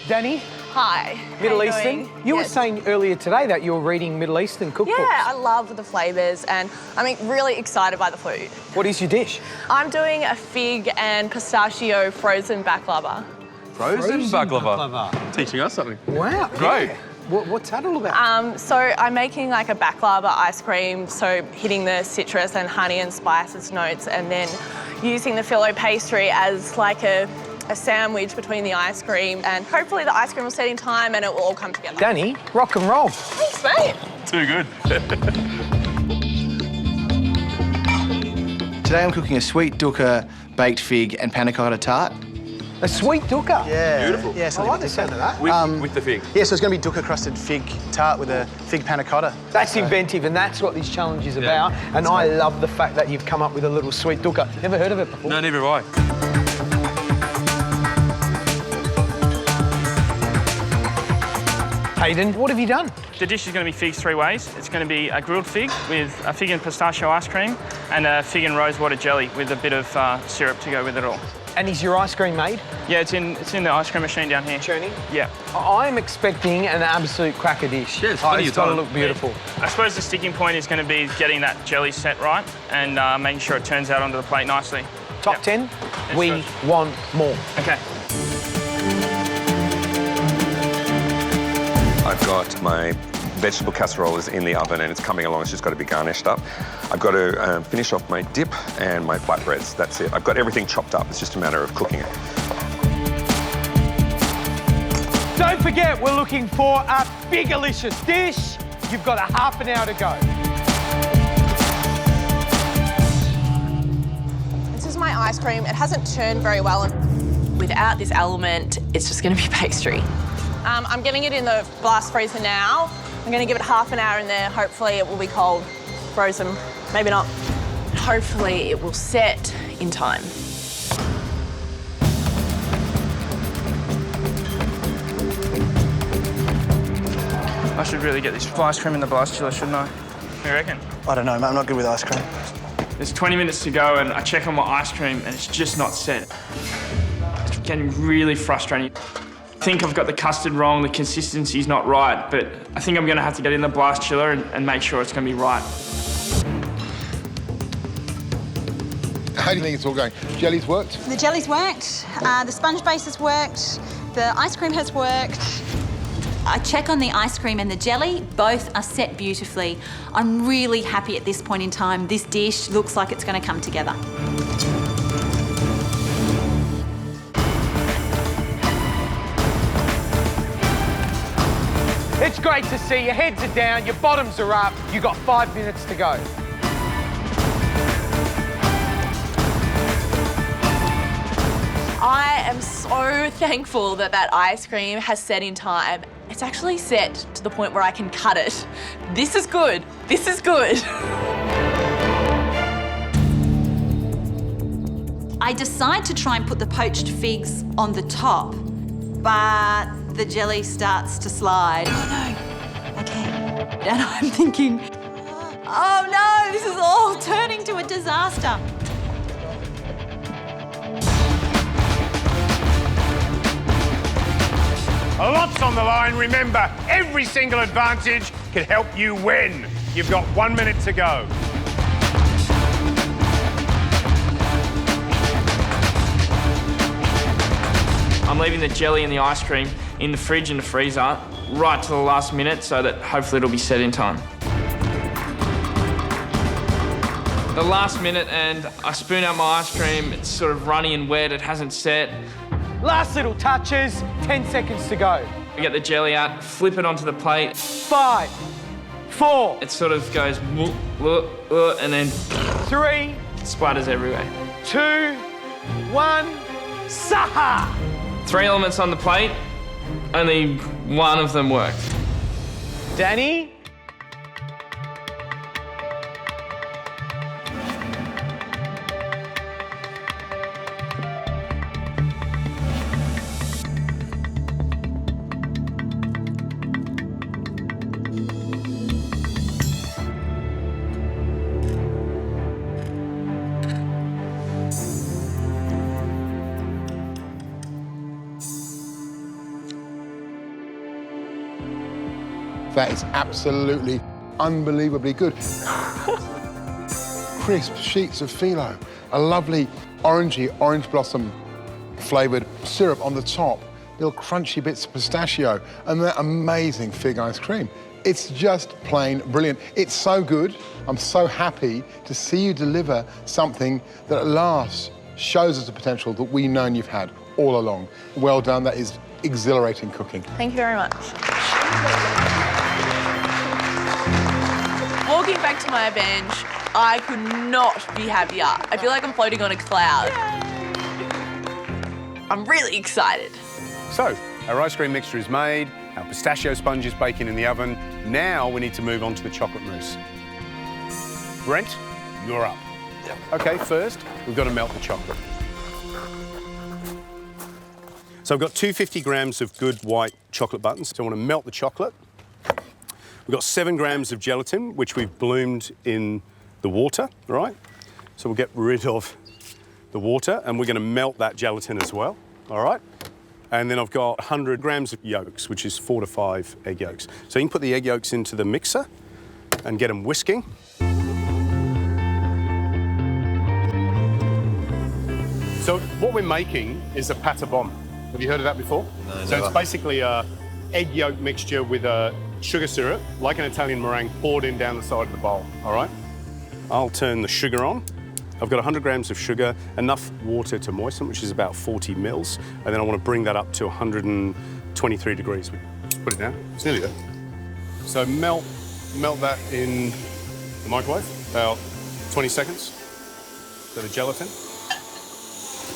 Danny? Hi. Middle Eastern? You were saying earlier today that you're reading Middle Eastern cookbooks. Yeah, I love the flavours and I'm really excited by the food. What is your dish? I'm doing a fig and pistachio frozen baklava. Frozen baklava. Teaching us something. Wow. Great. Yeah. What's that all about? So I'm making like a baklava ice cream, so hitting the citrus and honey and spices notes and then using the filo pastry as like a sandwich between the ice cream, and hopefully the ice cream will set in time and it will all come together. Danny, rock and roll. Thanks, mate. Too good. Today I'm cooking a sweet dukkha baked fig and panna cotta tart. A sweet dukkha? Yeah. Beautiful. Yeah, I like the sound of that. With the fig. Yeah, so it's going to be dukkha crusted fig tart with a fig panna cotta. That's inventive, and that's what this challenge is about. And I love the fact that you've come up with a little sweet dukkha. Never heard of it before? No, never have I. Hayden, what have you done? The dish is going to be figs three ways. It's going to be a grilled fig with a fig and pistachio ice cream and a fig and rosewater jelly with a bit of syrup to go with it all. And is your ice cream made? Yeah, it's in the ice cream machine down here. Churning? Yeah. I'm expecting an absolute cracker dish. Yeah, it's plenty it's of got to time. look beautiful. I suppose the sticking point is going to be getting that jelly set right and making sure it turns out onto the plate nicely. Top 10, we right. want more. Okay. I've got my vegetable casserole is in the oven and it's coming along. It's just got to be garnished up. I've got to finish off my dip and my flatbreads. That's it. I've got everything chopped up. It's just a matter of cooking it. Don't forget, we're looking for a big-alicious dish. You've got a half an hour to go. This is my ice cream. It hasn't turned very well. Without this element, it's just going to be pastry. I'm getting it in the blast freezer now. I'm going to give it half an hour in there. Hopefully it will be cold, frozen, maybe not. Hopefully it will set in time. I should really get this ice cream in the blast chiller, shouldn't I? What do you reckon? I don't know, mate. I'm not good with ice cream. There's 20 minutes to go and I check on my ice cream and it's just not set. It's getting really frustrating. I think I've got the custard wrong, the consistency's not right, but I think I'm going to have to get in the blast chiller and make sure it's going to be right. How do you think it's all going? Jelly's worked? The jelly's worked, the sponge base has worked, the ice cream has worked. I check on the ice cream and the jelly, both are set beautifully. I'm really happy at this point in time. This dish looks like it's going to come together. It's great to see. Your heads are down, your bottoms are up. You've got 5 minutes to go. I am so thankful that that ice cream has set in time. It's actually set to the point where I can cut it. This is good. This is good. I decide to try and put the poached figs on the top, but the jelly starts to slide. Oh no, okay. And I'm thinking, oh no, this is all turning to a disaster. A lot's on the line. Remember, every single advantage can help you win. You've got 1 minute to go. I'm leaving the jelly and the ice cream in the fridge and the freezer right to the last minute so that hopefully it'll be set in time. The last minute and I spoon out my ice cream, it's sort of runny and wet, it hasn't set. Last little touches, 10 seconds to go. I get the jelly out, flip it onto the plate. 5, 4, It sort of goes and then 3, splatters everywhere. 2, 1, Saha! 3 elements on the plate, only one of them worked. Danny? That is absolutely unbelievably good. Crisp sheets of phyllo, a lovely orangey, orange blossom flavoured syrup on the top, little crunchy bits of pistachio, and that amazing fig ice cream. It's just plain brilliant. It's so good. I'm so happy to see you deliver something that at last shows us the potential that we've known you've had all along. Well done. That is exhilarating cooking. Thank you very much. Walking back to my bench, I could not be happier. I feel like I'm floating on a cloud. I'm really excited. So, our ice cream mixture is made, our pistachio sponge is baking in the oven. Now we need to move on to the chocolate mousse. Brent, you're up. Yep. Okay, first, we've got to melt the chocolate. So I've got 250 grams of good white chocolate buttons. So I want to melt the chocolate. We've got 7 grams of gelatin, which we've bloomed in the water, all right? So we'll get rid of the water and we're going to melt that gelatin as well, all right? And then I've got 100 grams of yolks, which is 4 to 5 egg yolks. So you can put the egg yolks into the mixer and get them whisking. So what we're making is a pâte bombe. Have you heard of that before? No, so it's basically a egg yolk mixture with a sugar syrup, like an Italian meringue, poured in down the side of the bowl, all right? I'll turn the sugar on. I've got 100 grams of sugar, enough water to moisten, which is about 40 mils, and then I want to bring that up to 123 degrees. Put it down, it's nearly there. So melt that in the microwave, about 20 seconds. So the gelatin.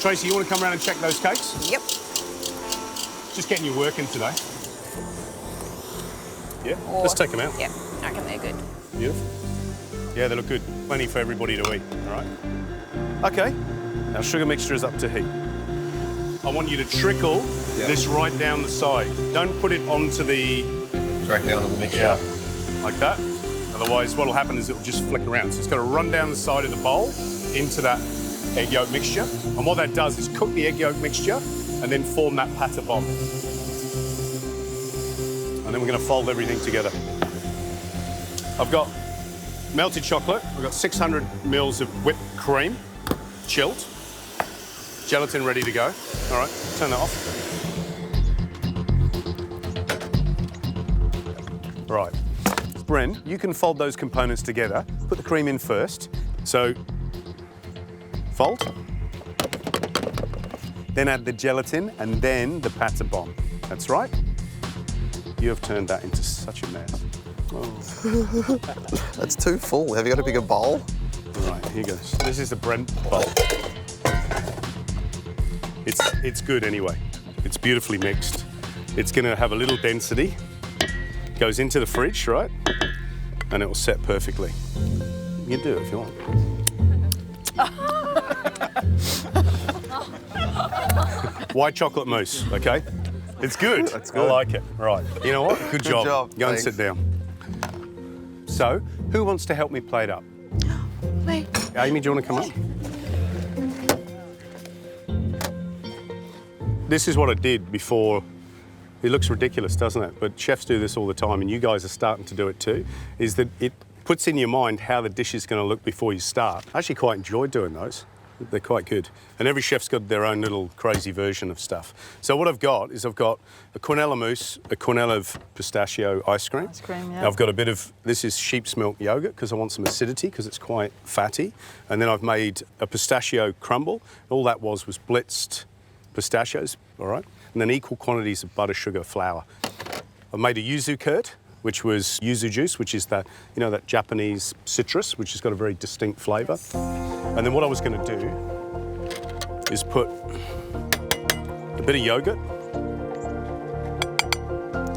Tracy, you want to come around and check those cakes? Yep. Just getting you working today. Yeah, let's take them out. Yeah, I reckon they're good. Beautiful. Yeah, they look good. Plenty for everybody to eat, all right? Okay, our sugar mixture is up to heat. I want you to trickle this right down the side. Don't put it onto the... Straight down on the mixture. Yeah, like that. Otherwise, what'll happen is it'll just flick around. So it's got to run down the side of the bowl into that egg yolk mixture. And what that does is cook the egg yolk mixture and then form that pâte bombe. And then we're going to fold everything together. I've got melted chocolate. I've got 600 mils of whipped cream, chilled. Gelatin ready to go. All right, turn that off. Right. Bren, you can fold those components together. Put the cream in first. So, fold. Then add the gelatin and then the pâte bombe. That's right. You have turned that into such a mess. Oh. That's too full. Have you got a bigger bowl? All right, here goes. This is the Brent bowl. It's good anyway. It's beautifully mixed. It's going to have a little density. Goes into the fridge, right? And it will set perfectly. You can do it if you want. White chocolate mousse, okay? It's good. That's good. I like it. Right. You know what? Good job. Go Thanks. and sit down. So, who wants to help me plate up? Me. Amy, do you want to come up? This is what I did before. It looks ridiculous, doesn't it? But chefs do this all the time, and you guys are starting to do it too, is that it puts in your mind how the dish is going to look before you start. I actually quite enjoy doing those. They're quite good. And every chef's got their own little crazy version of stuff. So what I've got is I've got a quenelle mousse, a quenelle of pistachio ice cream. Ice cream, yeah. I've got a bit of, this is sheep's milk yogurt because I want some acidity because it's quite fatty. And then I've made a pistachio crumble. All that was blitzed pistachios, all right? And then equal quantities of butter, sugar, flour. I've made a yuzu curd, which was yuzu juice, which is that, you know, that Japanese citrus, which has got a very distinct flavour. And then what I was going to do is put a bit of yogurt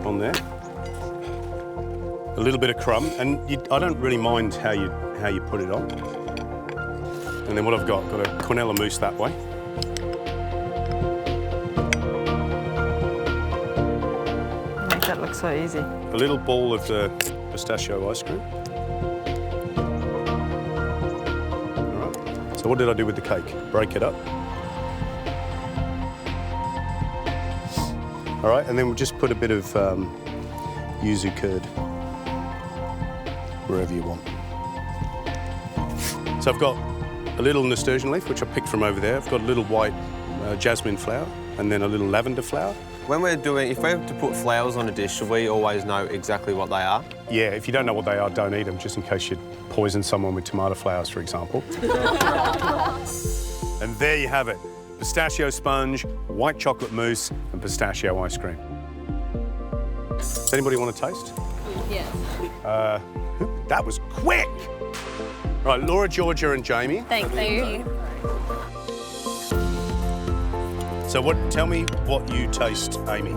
on there, a little bit of crumb, and I don't really mind how you put it on. And then what I've got a quenelle mousse that way. Make that look so easy. A little ball of the pistachio ice cream. So what did I do with the cake? Break it up. All right, and then we'll just put a bit of yuzu curd, wherever you want. So I've got a little nasturtium leaf, which I picked from over there. I've got a little white jasmine flower, and then a little lavender flower. When we're doing, if we have to put flowers on a dish, should we always know exactly what they are? Yeah, if you don't know what they are, don't eat them, just in case you poison someone with tomato flowers, for example. And there you have it. Pistachio sponge, white chocolate mousse, and pistachio ice cream. Does anybody want to taste? Yes. That was quick! Right, Laura, Georgia, and Jamie. Thank you. So tell me what you taste, Amy.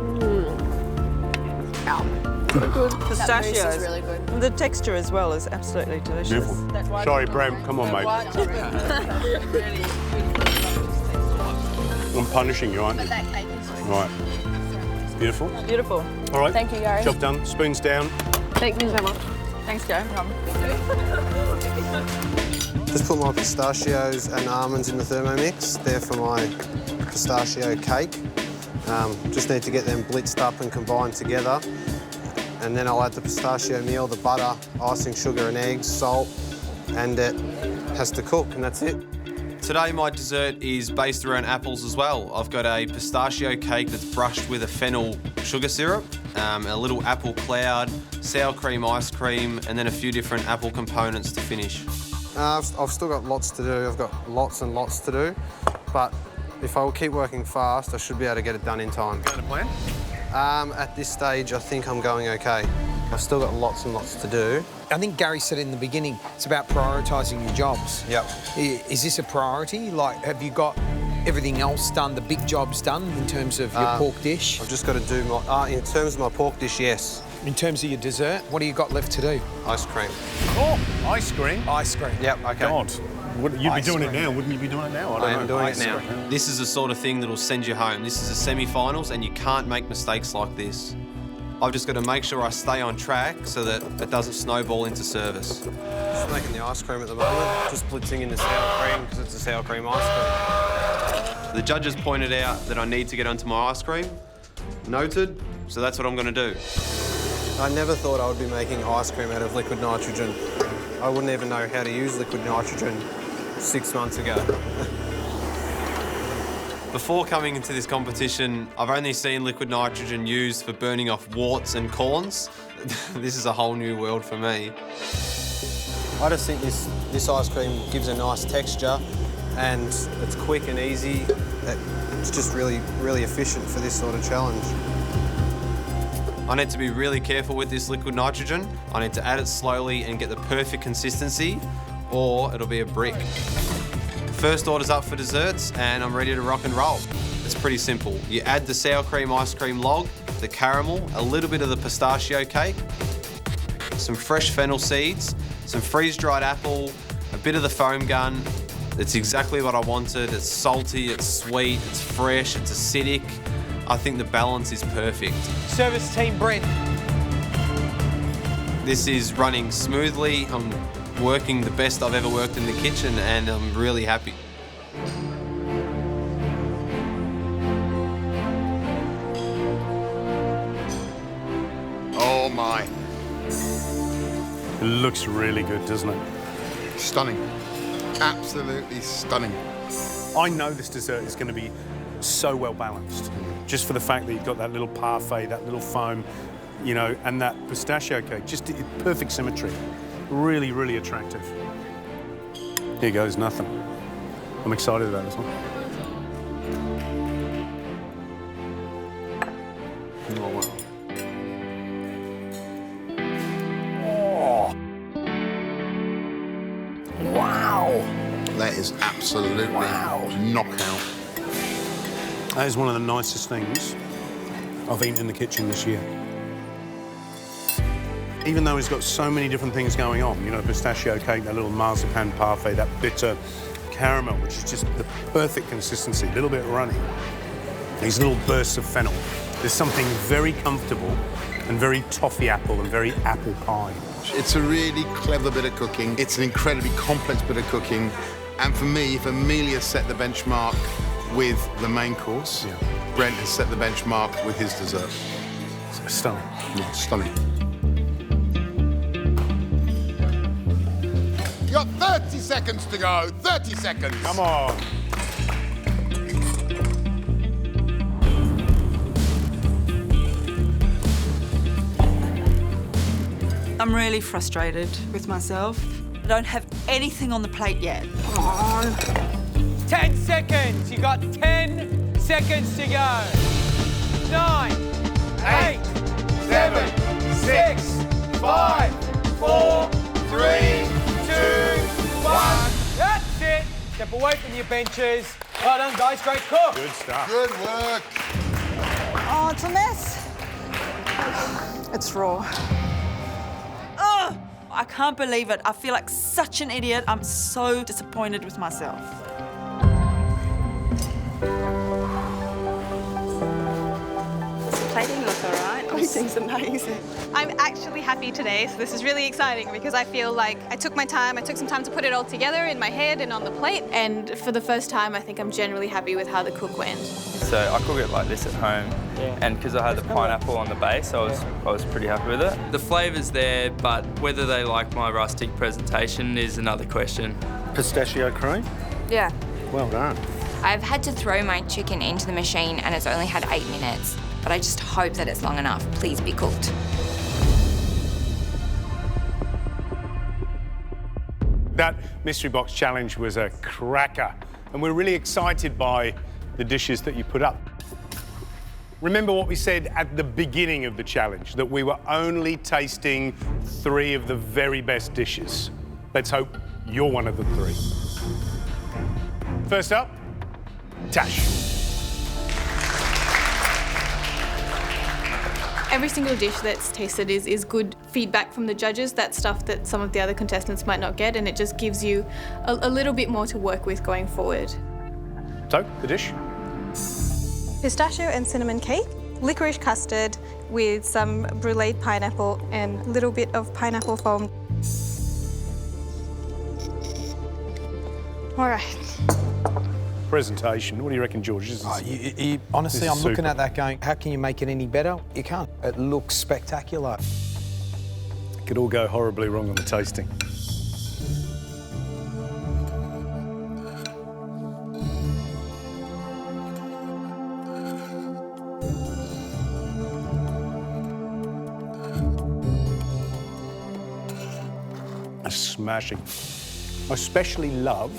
Pistachios. That mousse is really good. The texture as well is absolutely delicious. Beautiful. Sorry, Bram, come on, mate. I'm punishing you, aren't you? That cake is Right. Beautiful. Beautiful. All right. Thank you, Gary. Job done. Spoons down. Thank you so much. Thanks, Joe. Just put my pistachios and almonds in the Thermomix. They're for my pistachio cake. Just need to get them blitzed up and combined together. And then I'll add the pistachio meal, the butter, icing sugar and eggs, salt, and it has to cook, and that's it. Today my dessert is based around apples as well. I've got a pistachio cake that's brushed with a fennel sugar syrup, a little apple cloud, sour cream ice cream, and then a few different apple components to finish. I've still got lots to do. I've got lots and lots to do, but if I will keep working fast, I should be able to get it done in time. Going to plan? At this stage, I think I'm going okay. I've still got lots and lots to do. I think Gary said in the beginning, it's about prioritising your jobs. Yep. Is this a priority? Like, have you got everything else done, the big jobs done in terms of your pork dish? I've just got to do my... in terms of my pork dish, yes. In terms of your dessert, what do you got left to do? Ice cream. Oh, ice cream. Ice cream. Yep, okay. God, you'd be Ice doing cream. it now. Wouldn't you be doing it now? I am doing it now. This is the sort of thing that'll send you home. This is a semi-finals and you can't make mistakes like this. I've just got to make sure I stay on track so that it doesn't snowball into service. Just making the ice cream at the moment. Just blitzing in the sour cream because it's a sour cream ice cream. The judges pointed out that I need to get onto my ice cream. Noted, so that's what I'm going to do. I never thought I would be making ice cream out of liquid nitrogen. I wouldn't even know how to use liquid nitrogen 6 months ago. Before coming into this competition, I've only seen liquid nitrogen used for burning off warts and corns. This is a whole new world for me. I just think this ice cream gives a nice texture and it's quick and easy. It's just really, really efficient for this sort of challenge. I need to be really careful with this liquid nitrogen. I need to add it slowly and get the perfect consistency, or it'll be a brick. First order's up for desserts, and I'm ready to rock and roll. It's pretty simple. You add the sour cream ice cream log, the caramel, a little bit of the pistachio cake, some fresh fennel seeds, some freeze-dried apple, a bit of the foam gun. It's exactly what I wanted. It's salty, it's sweet, it's fresh, it's acidic. I think the balance is perfect. Service team, Brent. This is running smoothly. I'm working the best I've ever worked in the kitchen, and I'm really happy. Oh my. It looks really good, doesn't it? Stunning. Absolutely stunning. I know this dessert is going to be so well balanced, just for the fact that you've got that little parfait, that little foam, you know, and that pistachio cake, just perfect symmetry. Really, really attractive. Here goes nothing. I'm excited about this one. Oh, wow. Wow. That is absolutely knockout. That is one of the nicest things I've eaten in the kitchen this year. Even though it's got so many different things going on, you know, pistachio cake, that little marzipan parfait, that bitter caramel, which is just the perfect consistency, a little bit runny. These little bursts of fennel. There's something very comfortable and very toffee apple and very apple pie. It's a really clever bit of cooking. It's an incredibly complex bit of cooking. And for me, if Amelia set the benchmark with the main course, Brent has set the benchmark with his dessert. Stunning. Yeah, stunning. You got 30 seconds to go. 30 seconds. Come on. I'm really frustrated with myself. I don't have anything on the plate yet. Come on. 10 seconds. You got 10 seconds to go. 9, 8, 7, 6, 5, 4, 3, 2, 1. That's it. Step away from your benches. Well done, guys. Great cook. Good stuff. Good work. Oh, it's a mess. It's raw. Ugh! I can't believe it. I feel like such an idiot. I'm so disappointed with myself. Does the plating look all right? Everything's amazing. I'm actually happy today, so this is really exciting because I feel like I took my time, I took some time to put it all together in my head and on the plate, and for the first time I think I'm generally happy with how the cook went. So I cook it like this at home, and because I had the pineapple on the base, I was pretty happy with it. The flavour's there, but whether they like my rustic presentation is another question. Pistachio cream? Yeah. Well done. I've had to throw my chicken into the machine and it's only had 8 minutes, but I just hope that it's long enough. Please be cooked. That mystery box challenge was a cracker, and we're really excited by the dishes that you put up. Remember what we said at the beginning of the challenge, that we were only tasting 3 of the very best dishes. Let's hope you're one of the 3. First up, Tash. Every single dish that's tasted is good feedback from the judges. That's stuff that some of the other contestants might not get, and it just gives you a little bit more to work with going forward. So, the dish? Pistachio and cinnamon cake, licorice custard with some bruleed pineapple and a little bit of pineapple foam. All right. Presentation. What do you reckon, George? Honestly, I'm looking super. at that going, how can you make it any better? You can't. It looks spectacular. It could all go horribly wrong on the tasting. Smashing. I especially love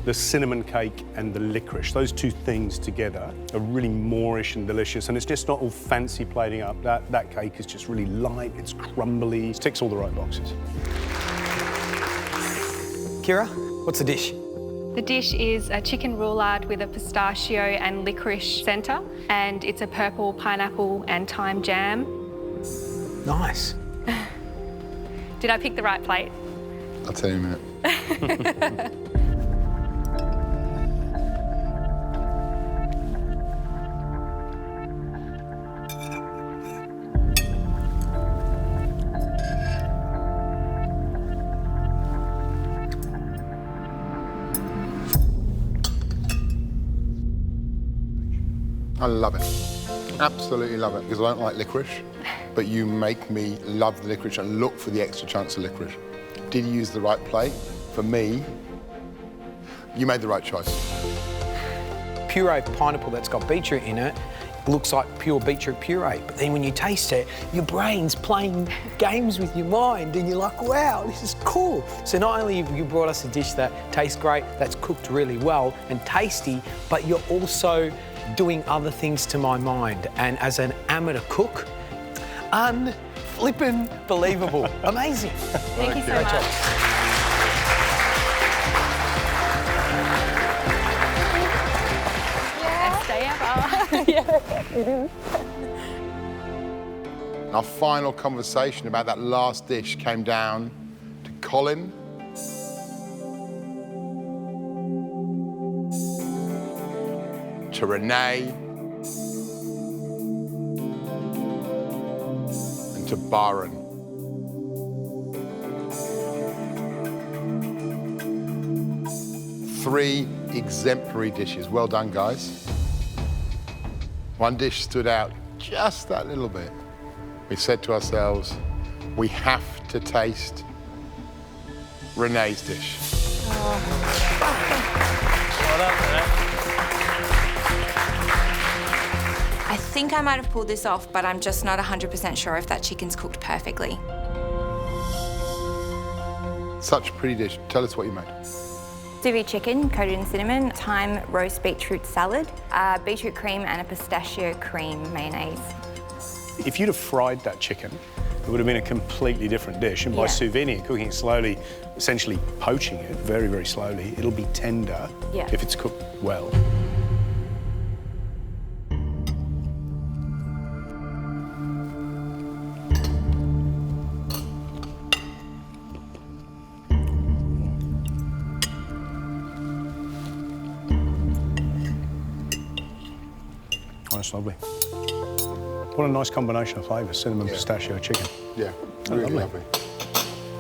the cinnamon cake and the licorice. Those 2 things together are really Moorish and delicious, and it's just not all fancy plating up. That cake is just really light, it's crumbly, it ticks all the right boxes. Kira, what's the dish? The dish is a chicken roulade with a pistachio and licorice centre, and it's a purple pineapple and thyme jam. Nice. Did I pick the right plate? I'll tell you in a minute. I love it. Absolutely love it, because I don't like licorice, but you make me love the licorice and look for the extra chunks of licorice. Did you use the right plate? For me, you made the right choice. Pureed pineapple that's got beetroot in it looks like pure beetroot puree, but then when you taste it, your brain's playing games with your mind and you're like, wow, this is cool. So not only have you brought us a dish that tastes great, that's cooked really well and tasty, but you're also doing other things to my mind. And as an amateur cook, unflippin' believable. Amazing. Thank you so much. Best day ever. Our final conversation about that last dish came down to Colin, to Renee, and to Byron. Three exemplary dishes. Well done, guys. One dish stood out just that little bit, we said to ourselves, we have to taste Renee's dish. Well done, Renee. I think I might have pulled this off, but I'm just not 100% sure if that chicken's cooked perfectly. Such a pretty dish. Tell us what you made. Sous vide chicken coated in cinnamon, thyme roast beetroot salad, beetroot cream and a pistachio cream mayonnaise. If you'd have fried that chicken, it would have been a completely different dish. And by sous vide, cooking it slowly, essentially poaching it very, very slowly, it'll be tender if it's cooked well. That's lovely. What a nice combination of flavours, cinnamon, pistachio, chicken. Yeah, really lovely.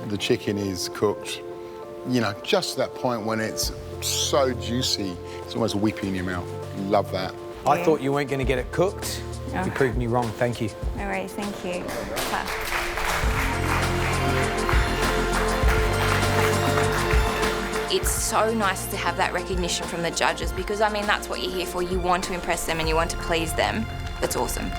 The chicken is cooked, you know, just to that point when it's so juicy, it's almost weeping in your mouth. Love that. I thought you weren't going to get it cooked. You proved me wrong, thank you. No worries, thank you. It's so nice to have that recognition from the judges because, I mean, that's what you're here for. You want to impress them and you want to please them. That's awesome.